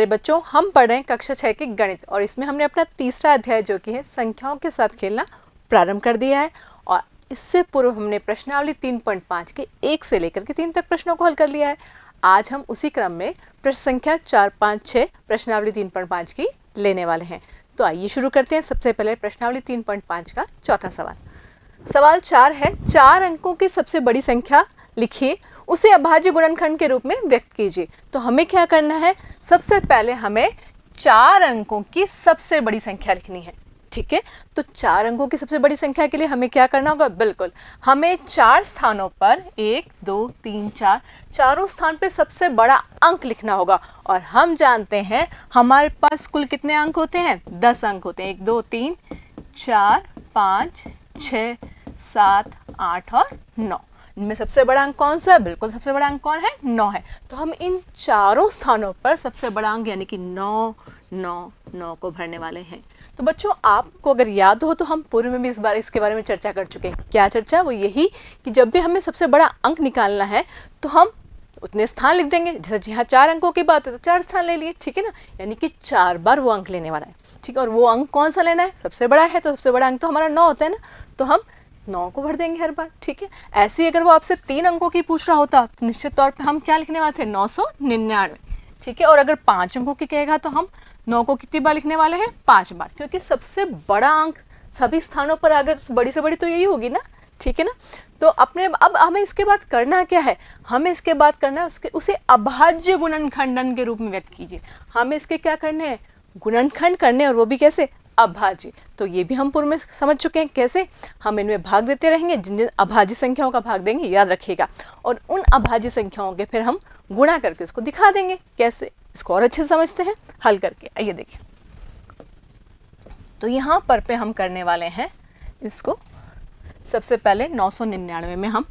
अरे बच्चों, हम पढ़ रहे हैं कक्षा 6 के गणित और इसमें हमने अपना तीसरा अध्याय जो कि है संख्याओं के साथ खेलना प्रारंभ कर दिया है। और इससे पूर्व हमने प्रश्नावली 3.5 के 1 से लेकर के 3 तक प्रश्नों को हल कर लिया है। आज हम उसी क्रम में प्रश्न संख्या 4, 5, 6 प्रश्नावली 3.5 की लेने वाले हैं। तो आइए शुरू करते हैं। सबसे पहले प्रश्नावली 3.5 का चौथा सवाल। सवाल 4 है, 4 अंकों की सबसे बड़ी संख्या लिखिए, उसे अभाज्य गुणनखंड के रूप में व्यक्त कीजिए। तो हमें क्या करना है, सबसे पहले हमें 4 अंकों की सबसे बड़ी संख्या लिखनी है। ठीक है, तो 4 अंकों की सबसे बड़ी संख्या के लिए हमें क्या करना होगा, बिल्कुल हमें 4 स्थानों पर 1, 2, 3, 4 चारों स्थान पे सबसे बड़ा अंक लिखना होगा। और हम जानते हैं हमारे पास कुल कितने अंक होते हैं, 10 अंक होते हैं। 1, 2, 3, 4, 5, 6, 7, 8 और 9। इनमें सबसे बड़ा अंक कौन सा है, बिल्कुल सबसे बड़ा अंक कौन है, 9 है। तो हम इन चारों स्थानों पर सबसे बड़ा अंक यानी कि 9, 9, 9 को भरने वाले हैं। तो बच्चों, आपको अगर याद हो तो हम पूर्व में भी इस बार इसके बारे में चर्चा कर चुके हैं। क्या चर्चा, वो यही कि जब भी हमें सबसे बड़ा अंक निकालना है तो हम उतने स्थान लिख देंगे। जैसे यहाँ 4 अंकों की बात है तो 4 स्थान ले लिए, ठीक है ना, यानी कि 4 बार वो अंक लेने वाला है। ठीक है, और वो अंक कौन सा लेना है, सबसे बड़ा है, तो सबसे बड़ा अंक तो हमारा 9 होता है ना, तो हम 9 को भर देंगे हर बार। ठीक है, ऐसे ही अगर वो आपसे 3 अंकों की पूछ रहा होता तो निश्चित तौर पे हम क्या लिखने वाले थे, 999। ठीक है, और अगर 5 अंकों की कहेगा तो हम 9 को कितनी बार लिखने वाले हैं, 5 बार, क्योंकि सबसे बड़ा अंक सभी स्थानों पर अगर बड़ी से बड़ी तो यही होगी ना। ठीक है ना, तो अपने अब हमें इसके बाद करना क्या है, हमें इसके बाद करना है उसे अभाज्य गुणनखंडन के रूप में व्यक्त कीजिए। हमें इसके क्या करने हैं, गुणनखंड करने, और वो भी कैसे, अभाज्य। तो ये भी हम पूर्व में समझ चुके हैं कैसे। हम इनमें भाग देते रहेंगे, जिन जिन अभाज्य संख्याओं का भाग देंगे, याद रखिएगा, और उन अभाज्य संख्याओं के फिर हम गुणा करके उसको दिखा देंगे। कैसे, इसको और अच्छे से समझते हैं हल करके। आइए देखिए, तो यहाँ पर पे हम करने वाले हैं इसको, सबसे पहले 999 में हम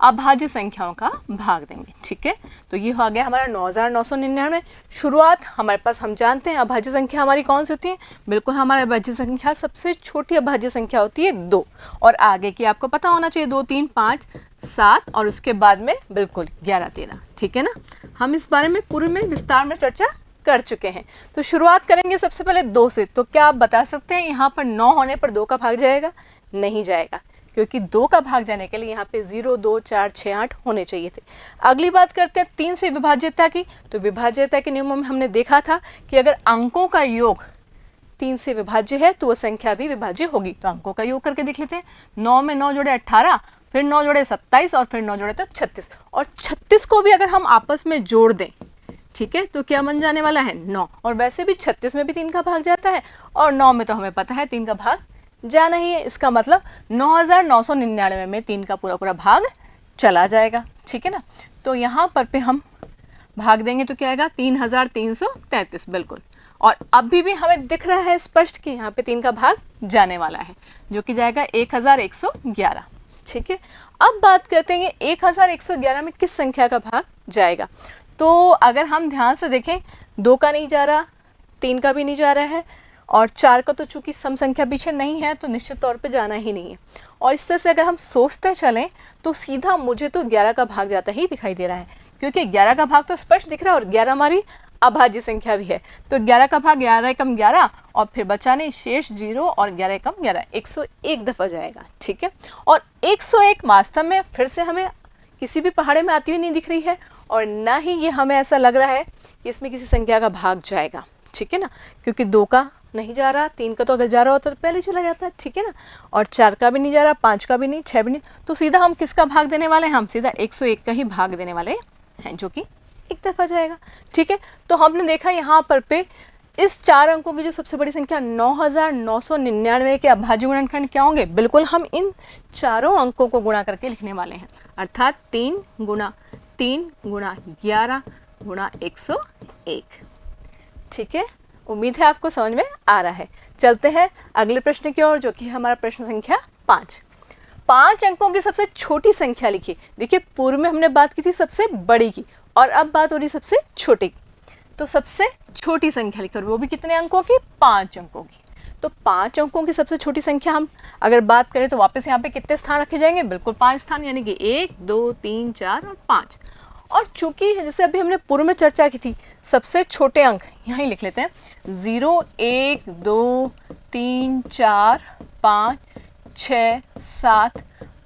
अभाज्य संख्याओं का भाग देंगे। ठीक है, तो ये हो गया हमारा 9999। शुरुआत हमारे पास, हम जानते हैं अभाज्य संख्या हमारी कौन सी होती है, बिल्कुल हमारी अभाज्य संख्या सबसे छोटी अभाज्य संख्या होती है 2, और आगे की आपको पता होना चाहिए 2, 3, 5, 7 और उसके बाद में बिल्कुल 11, 13। ठीक है ना, हम इस बारे में पूर्व में विस्तार में चर्चा कर चुके हैं। तो शुरुआत करेंगे सबसे पहले 2 से। तो क्या आप बता सकते हैं यहाँ पर 9 होने पर 2 का भाग जाएगा, नहीं जाएगा, क्योंकि 2 का भाग जाने के लिए यहाँ पे 0, 2, 4, 6, 8 होने चाहिए थे। अगली बात करते हैं 3 से विभाज्यता की। तो विभाज्यता के नियमों में हमने देखा था कि अगर अंकों का योग 3 से विभाज्य है तो वो संख्या भी विभाज्य होगी। तो अंकों का योग करके देख लेते हैं। 9 में 9 जोड़े 18, फिर 9 जोड़े 27 और फिर 9 जोड़े तो 36, और 36 को भी अगर हम आपस में जोड़ दें, ठीक है, तो क्या बन जाने वाला है, 9। और वैसे भी 36 में भी 3 का भाग जाता है, और 9 में तो हमें पता है 3 का भाग जाना ही है। इसका मतलब 9999 में 3 का पूरा पूरा भाग चला जाएगा। ठीक है ना, तो यहाँ पर पे हम भाग देंगे तो क्या आएगा, 3333, बिल्कुल। और अभी भी हमें दिख रहा है स्पष्ट कि यहाँ पे 3 का भाग जाने वाला है, जो कि जाएगा 1111। ठीक है, अब बात करते हैं 1111 में किस संख्या का भाग जाएगा। तो अगर हम ध्यान से देखें, 2 का नहीं जा रहा, 3 का भी नहीं जा रहा है, और 4 का तो चूंकि सम संख्या पीछे नहीं है तो निश्चित तौर पे जाना ही नहीं है। और इस तरह से अगर हम सोचते चलें तो सीधा मुझे तो 11 का भाग जाता ही दिखाई दे रहा है, क्योंकि 11 का भाग तो स्पष्ट दिख रहा है और 11 हमारी अभाज्य संख्या भी है। तो 11 का भाग 11 एकम 11 और फिर बचा नहीं, शेष 0 और 11 एकम 11, 101 दफ़ा जाएगा। ठीक है, और 101 वास्तव में फिर से हमें किसी भी पहाड़े में आती हुई नहीं दिख रही है, और ना ही ये हमें ऐसा लग रहा है कि इसमें किसी संख्या का भाग जाएगा। ठीक है ना, क्योंकि 2 का नहीं जा रहा, 3 का तो अगर जा रहा होता तो पहले चला जाता है। ठीक है ना, और 4 का भी नहीं जा रहा, 5 का भी नहीं, 6 भी नहीं, तो सीधा हम किसका भाग देने वाले हैं, हम सीधा 101 का ही भाग देने वाले हैं, जो कि 1 दफ़ा जाएगा। ठीक है, तो हमने देखा यहाँ पर पे इस 4 अंकों की जो सबसे बड़ी संख्या 9999 के अभाज्य गुणनखंड क्या होंगे, बिल्कुल हम इन चारों अंकों को गुणा करके लिखने वाले हैं, अर्थात 3 गुणा 3 गुणा 11 गुणा 101। ठीक है, उम्मीद है आपको समझ में आ रहा है। चलते हैं अगले प्रश्न की ओर, जो कि हमारा प्रश्न संख्या 5। 5 अंकों की सबसे छोटी संख्या लिखिए। देखिए, पूर्व में हमने बात की थी सबसे बड़ी की, और अब बात हो रही सबसे छोटी की। तो सबसे छोटी संख्या लिखिए, और वो भी कितने अंकों की, 5 अंकों की। तो 5 अंकों की सबसे छोटी संख्या हम अगर बात करें तो वापस यहाँ पे कितने स्थान रखे जाएंगे, बिल्कुल 5 स्थान, यानी कि 1, 2, 3, 4 और 5। और चूंकि जैसे अभी हमने पूर्व में चर्चा की थी, सबसे छोटे अंक यहाँ ही लिख लेते हैं, 0, 1, 2, 3, 4, 5, 6, 7,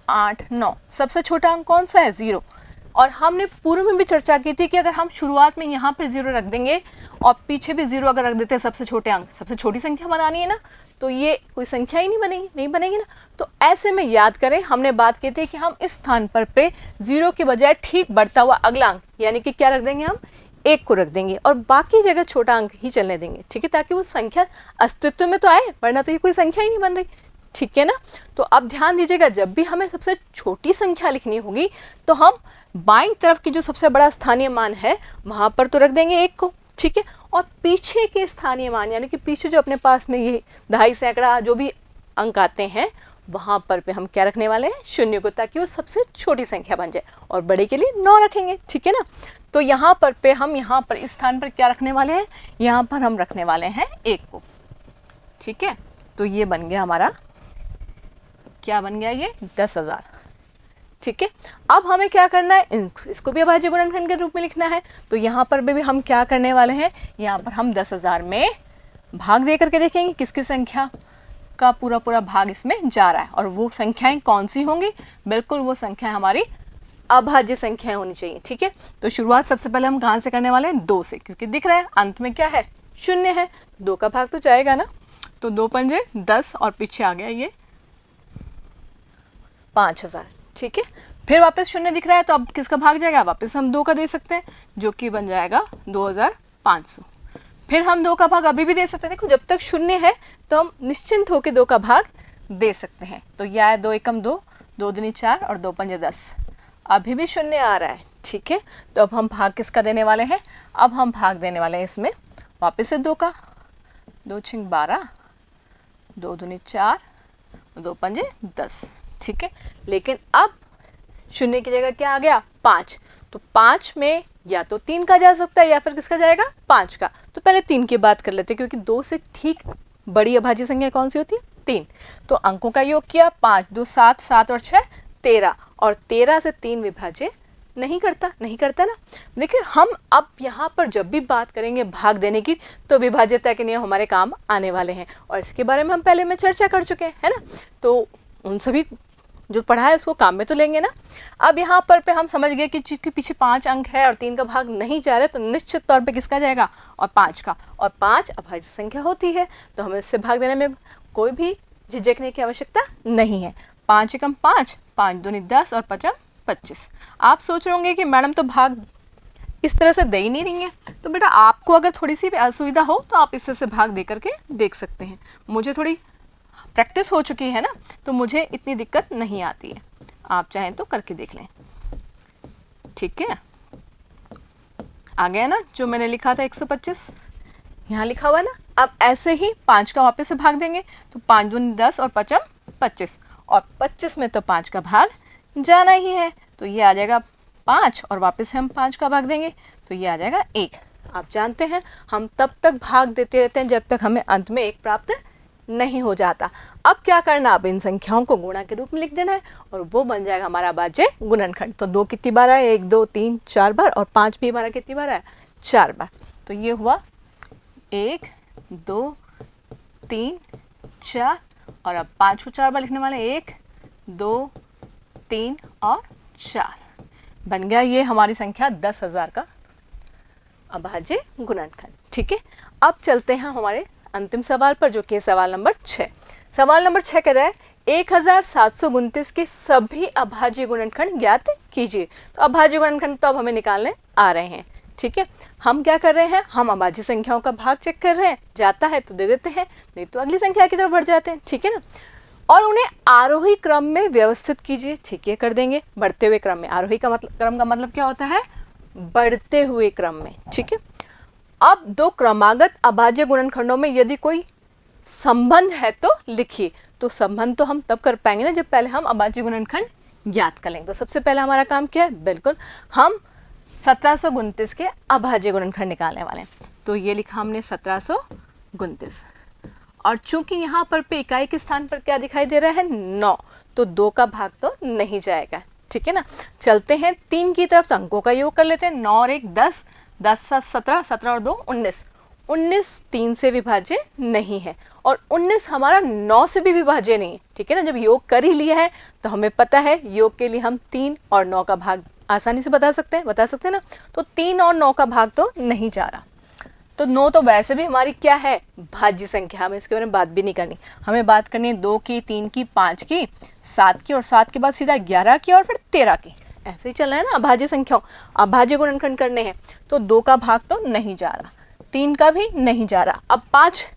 8, 9, सबसे छोटा अंक कौन सा है? 0। और हमने पूर्व में भी चर्चा की थी कि अगर हम शुरुआत में यहाँ पर 0 रख देंगे और पीछे भी 0 अगर रख देते हैं सबसे छोटे अंक, सबसे छोटी संख्या बनानी है ना, तो ये कोई संख्या ही नहीं बनेगी ना। तो ऐसे में याद करें, हमने बात की थी कि हम इस स्थान पर पे 0 के बजाय ठीक बढ़ता हुआ अगला अंक यानी कि क्या रख देंगे, हम 1 को रख देंगे और बाकी जगह छोटा अंक ही चलने देंगे, ठीक है, ताकि वो संख्या अस्तित्व में तो आए, वरना तो ये कोई संख्या ही नहीं बन रही, ठीक है ना। तो अब ध्यान दीजिएगा, जब भी हमें सबसे छोटी संख्या लिखनी होगी तो हम बाईं तरफ की जो सबसे बड़ा स्थानीय मान है वहां पर तो रख देंगे 1 को, ठीक है, और पीछे के स्थानीय मान यानी कि पीछे जो अपने पास में ये दहाई, सैकड़ा जो भी अंक आते हैं वहां पर पे हम क्या रखने वाले हैं? 0 को, ताकि वो सबसे छोटी संख्या बन जाए, और बड़े के लिए 9 रखेंगे, ठीक है ना। तो यहाँ पर पे हम यहाँ पर इस स्थान पर क्या रखने वाले हैं? यहाँ पर हम रखने वाले हैं 1 को, ठीक है। तो ये बन गया हमारा, क्या बन गया? ये 10,000, ठीक है। अब हमें क्या करना है? इसको भी अभाज्य गुणनखंड के रूप में लिखना है। तो यहाँ पर भी हम क्या करने वाले हैं? यहाँ पर हम 10,000 में भाग दे करके देखेंगे किसकी संख्या का पूरा भाग इसमें जा रहा है, और वो संख्याएं कौन सी होंगी? बिल्कुल वो संख्या हमारी अभाज्य संख्याएं होनी चाहिए, ठीक है। तो शुरुआत सबसे पहले हम कहाँ से करने वाले हैं? 2 से, क्योंकि दिख रहा है अंत में क्या है? 0 है, 2 का भाग तो जाएगा ना। तो 2 पंजे 10 और पीछे आ गया ये 5,000, ठीक है। फिर वापस 0 दिख रहा है, तो अब किसका भाग जाएगा? वापस हम 2 का दे सकते हैं, जो कि बन जाएगा 2,500। फिर हम 2 का भाग अभी भी दे सकते हैं। देखो, जब तक 0 है तो हम निश्चिंत होकर 2 का भाग दे सकते हैं। तो यह है 2 एकम 2, 2 दूनी 4 और 2 पंजे 10। अभी भी 0 आ रहा है, ठीक है। तो अब हम भाग किसका देने वाले हैं? अब हम भाग देने वाले हैं इसमें वापस से 2 का, 2 छिंग 12, 2 दूनी 4, 2 पंजे 10, ठीक है। लेकिन अब 0 की जगह क्या आ गया? 5। तो 5 में या तो 3 का जा सकता है या फिर किसका जाएगा? 5 का। तो पहले 3 की बात कर लेते हैं, क्योंकि 2 से ठीक बड़ी अभाज्य संख्या कौन सी होती है? 3। तो अंकों का योग किया, 5 2 7, 7 और 6 13, और 13 से 3 विभाज्य नहीं करता ना। देखिए, हम अब यहाँ पर जब भी बात करेंगे भाग देने की, तो विभाज्यता के नियम हमारे काम आने वाले हैं, और इसके बारे में हम पहले में चर्चा कर चुके हैं, है ना। तो उन सभी जो पढ़ा है उसको काम में तो लेंगे ना। अब यहाँ पर पे हम समझ गए कि चूंकि पीछे 5 अंक है और 3 का भाग नहीं जा रहा है, तो निश्चित तौर पे किसका जाएगा? और 5 का, और 5 अभाज्य संख्या होती है, तो हमें इससे भाग देने में कोई भी झिझकने की आवश्यकता नहीं है। 5 एकम 5, 5 दूनी 10 और 5 25। आप सोच रहे होंगे कि मैडम तो भाग इस तरह से दे ही नहीं रही है। तो बेटा, आपको अगर थोड़ी सी भी असुविधा हो तो आप इससे भाग दे करके देख सकते हैं। मुझे थोड़ी प्रैक्टिस हो चुकी है ना, तो मुझे इतनी दिक्कत नहीं आती है। आप चाहें तो करके देख लें, ठीक है। आ गया ना जो मैंने लिखा था 125, यहाँ लिखा हुआ है ना। अब ऐसे ही 5 का वापस से भाग देंगे, तो 5 दूनी 10 और 5 25, और 25 में तो 5 का भाग जाना ही है, तो ये आ जाएगा 5, और वापस से हम 5 का भाग देंगे तो ये आ जाएगा 1। आप जानते हैं हम तब तक भाग देते रहते हैं जब तक हमें अंत में 1 प्राप्त नहीं हो जाता। अब क्या करना? अब इन संख्याओं को गुणा के रूप में लिख देना है, और वो बन जाएगा हमारा अभाज्य गुणनखंड। तो 2 कितनी बार है? 1 2 3 4 बार, और 5 भी हमारा कितनी बार है? 4 बार। तो ये हुआ 1 2 3 4, और अब 5 को 4 बार लिखने वाले, 1 2 3 और 4। बन गया ये हमारी संख्या 10,000 का अभाज्य गुणनखंड, ठीक है। अब चलते हैं हमारे अंतिम सवाल पर, जो कि सवाल नंबर 6। सवाल नंबर 6 कह रहा है 1729 के सभी अभाज्य गुणनखंड ज्ञात कीजिए। तो अभाज्य गुणनखंड तो अब हमें निकालने आ रहे हैं, ठीक है। हम क्या कर रहे हैं? हम अभाज्य संख्याओं का भाग चेक कर रहे हैं, जाता है तो दे देते हैं, नहीं तो अगली संख्या की तरफ बढ़ जाते हैं, ठीक है ना। और उन्हें आरोही क्रम में व्यवस्थित कीजिए, ठीक है, कर देंगे। बढ़ते हुए क्रम में, आरोही का मतलब, क्रम का मतलब क्या होता है? बढ़ते हुए क्रम में, ठीक है। अब 2 क्रमागत अभाज्य गुणनखंडों में यदि कोई संबंध है तो लिखिए। तो संबंध तो हम तब कर पाएंगे ना जब पहले हम अभाज्य गुणनखंड ज्ञात कर लेंगे। तो सबसे पहले हमारा काम क्या है? बिल्कुल हम 1729 के अभाज्य गुणनखंड निकालने वाले हैं। तो ये लिखा हमने 1729, और चूंकि यहाँ पर पे इकाई के स्थान पर क्या दिखाई दे रहा है? 9, तो 2 का भाग तो नहीं जाएगा, ठीक है ना। चलते हैं 3 की तरफ, अंकों का योग कर लेते हैं। 9 और 1 10, 10 7 17, 17 और 2 19। 19 3 से विभाज्य नहीं है और 19 हमारा 9 से भी विभाज्य नहीं है, ठीक है ना। जब योग कर ही लिया है तो हमें पता है योग के लिए हम 3 और 9 का भाग आसानी से बता सकते हैं ना। तो 3 और 9 का भाग तो नहीं जा रहा। तो 9 तो वैसे भी हमारी क्या है, भाज्य संख्या, हमें इसके बारे में बात भी नहीं करनी। हमें बात करनी है 2 की, 3 की, 5 की, 7 की और 7 के बाद सीधा 11 की और फिर 13 की। ऐसे ही चलना है ना, अभाज्य संख्याओं, अभाज्य गुणनखंड करने हैं। तो 2 का भाग तो नहीं जा रहा, 3 का भी नहीं जा रहा। अब 5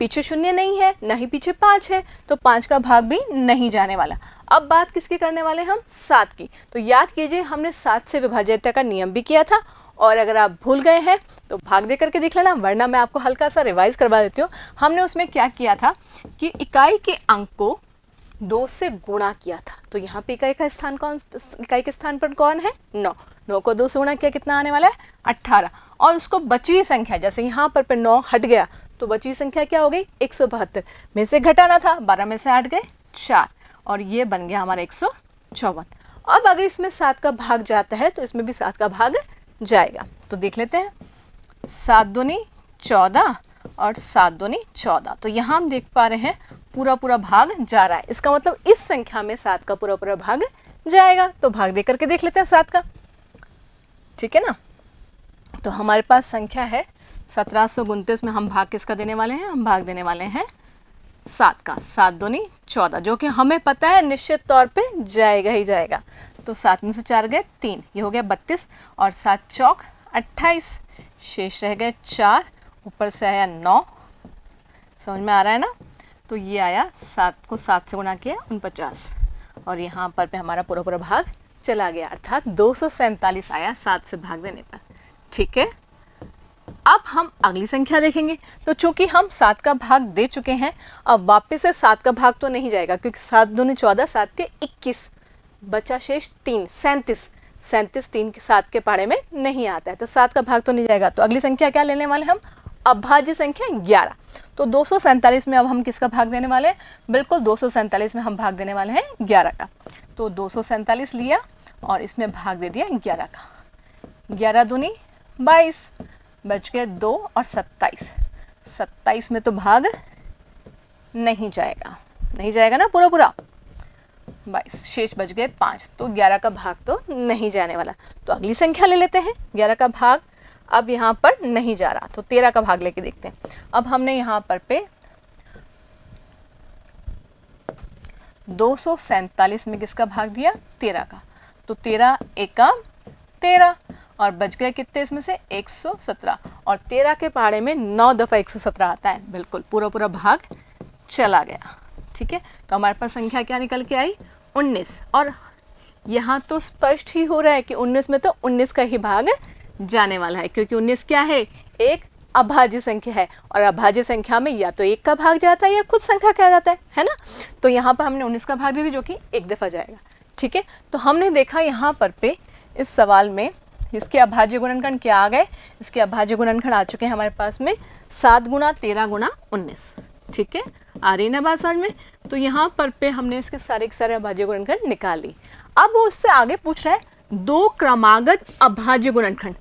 पीछे 0 नहीं है, ना ही पीछे 5 है, तो 5 का भाग भी नहीं जाने वाला। अब बात किसकी करने वाले हम, 7 की। तो याद कीजिए हमने 7 से विभाज्यता का नियम भी किया था, और अगर आप भूल गए हैं तो भाग दे करके देख लेना, वरना मैं आपको हल्का सा रिवाइज करवा देती हूँ। हमने उसमें क्या किया था कि इकाई के अंक को 2 से गुणा किया था। तो यहाँ पे इकाई के स्थान पर कौन है, 9। 9 को 2 से गुणा किया, कितना आने वाला है, 18। और उसको बची संख्या, जैसे यहाँ पर 9 हट गया तो बची संख्या क्या हो गई, 172 में से घटाना था, 12 में से 8 गए 4, और ये बन गया हमारा 154। अब अगर इसमें 7 का भाग जाता है तो इसमें भी 7 का भाग जाएगा। तो देख लेते हैं, 7 दूनी 14 और 7 दूनी 14। तो यहाँ हम देख पा रहे हैं पूरा भाग जा रहा है। इसका मतलब इस संख्या में 7 का पूरा भाग जाएगा। तो भाग दे करके देख लेते हैं 7 का, ठीक है ना। तो हमारे पास संख्या है 1729 में हम भाग किसका देने वाले हैं, हम भाग देने वाले हैं 7 का। 7 दूनी 14, जो कि हमें पता है निश्चित तौर पे जाएगा ही जाएगा। तो 7 में से 4 गए 3, ये हो गया 32, और 7 चौक 28, शेष रह गए 4, ऊपर से आया 9। समझ में आ रहा है ना। तो ये आया 7 को 7 से गुणा किया 49, और यहाँ पर हमारा पूरा भाग चला गया, अर्थात 247 आया 7 से भाग देने पर, ठीक है। अब हम अगली संख्या देखेंगे। तो चूंकि हम 7 का भाग दे चुके हैं, अब वापस से 7 का भाग तो नहीं जाएगा, क्योंकि 7 दूनी 14, 7 के 21, बचा शेष 3, 37 3 के 7 के पहाड़े में नहीं आता है, तो 7 का भाग तो नहीं जाएगा। तो अगली संख्या क्या लेने वाले हम, अभाज्य संख्या 11। तो 247 में अब हम किसका भाग देने वाले हैं, बिल्कुल 247 में हम भाग देने वाले हैं 11 का। तो 247 लिया और इसमें भाग दे दिया 11 का। 11 दूनी 22, बच गए 2 और 27। 27 में तो भाग नहीं जाएगा ना पूरा। 22, शेष बच गए 5, तो 11 का भाग तो नहीं जाने वाला। तो अगली संख्या ले लेते हैं। 11 का भाग अब यहाँ पर नहीं जा रहा, तो 13 का भाग लेके देखते हैं। अब हमने यहाँ पर 247 में किसका भाग दिया, 13 का। तो 13 एका 13, और बच गए कितने इसमें से, 117, और 13 के पहाड़े में 9 दफ़ा 117 आता है, बिल्कुल पूरा भाग चला गया, ठीक है। तो हमारे पास संख्या क्या निकल के आई, 19। और यहाँ तो स्पष्ट ही हो रहा है कि 19 में तो 19 का ही भाग जाने वाला है, क्योंकि 19 क्या है, एक अभाज्य संख्या है, और अभाज्य संख्या में या तो 1 का भाग जाता है या खुद संख्या क्या जाता है ना। तो यहाँ पर हमने 19 का भाग दे दिया, जो कि 1 दफ़ा जाएगा, ठीक है। तो हमने देखा यहाँ पर इस सवाल में इसके अभाज्य गुणनखंड क्या आ गए, इसके अभाज्य गुणनखंड आ चुके हैं हमारे पास में 7 गुणा 13 गुणा 19, ठीक है। आ रही ना बात समझ में। तो यहाँ पर हमने इसके सारे के सारे अभाज्य गुणनखंड निकाल ली। अब वो उससे आगे पूछ रहा है 2 क्रमागत अभाज्य गुणनखंड।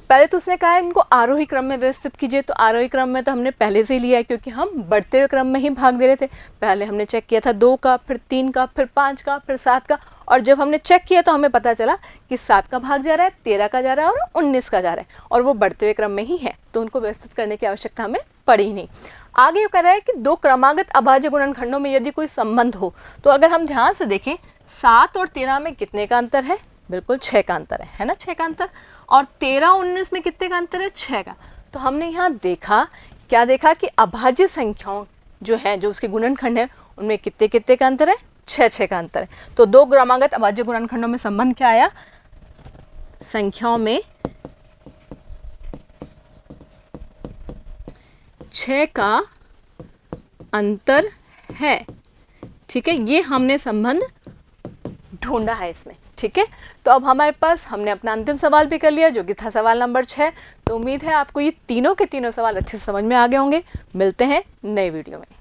पहले तो उसने कहा है इनको आरोही क्रम में व्यवस्थित कीजिए। तो आरोही क्रम में तो हमने पहले से ही लिया है, क्योंकि हम बढ़ते हुए क्रम में ही भाग दे रहे थे। पहले हमने चेक किया था 2 का, फिर 3 का, फिर 5 का, फिर 7 का, और जब हमने चेक किया तो हमें पता चला कि 7 का भाग जा रहा है, 13 का जा रहा है और 19 का जा रहा है, और वो बढ़ते हुए क्रम में ही है, तो उनको व्यवस्थित करने की आवश्यकता हमें पड़ी ही नहीं। आगे ये कह रहा है कि 2 क्रमागत अभाज्य गुणनखंडों में यदि कोई संबंध हो, तो अगर हम ध्यान से देखें 7 और 13 में कितने का अंतर है, बिल्कुल 6 का अंतर है ना, 6 का अंतर। और 13 19 में कितने का अंतर है, 6 का। तो हमने यहाँ देखा, क्या देखा कि अभाज्य संख्याओं जो है, जो उसके गुणनखंड है, उनमें कितने कितने का अंतर है, 6 का अंतर है। तो 2 क्रमागत अभाज्य गुणनखंडों में संबंध क्या आया, संख्याओं में 6 का अंतर है, ठीक है। ये हमने संबंध ढूंढा है इसमें, ठीक है। तो अब हमारे पास हमने अपना अंतिम सवाल भी कर लिया, जो कि था सवाल नंबर 6। तो उम्मीद है आपको ये तीनों के तीनों सवाल अच्छे से समझ में आ गए होंगे। मिलते हैं नए वीडियो में।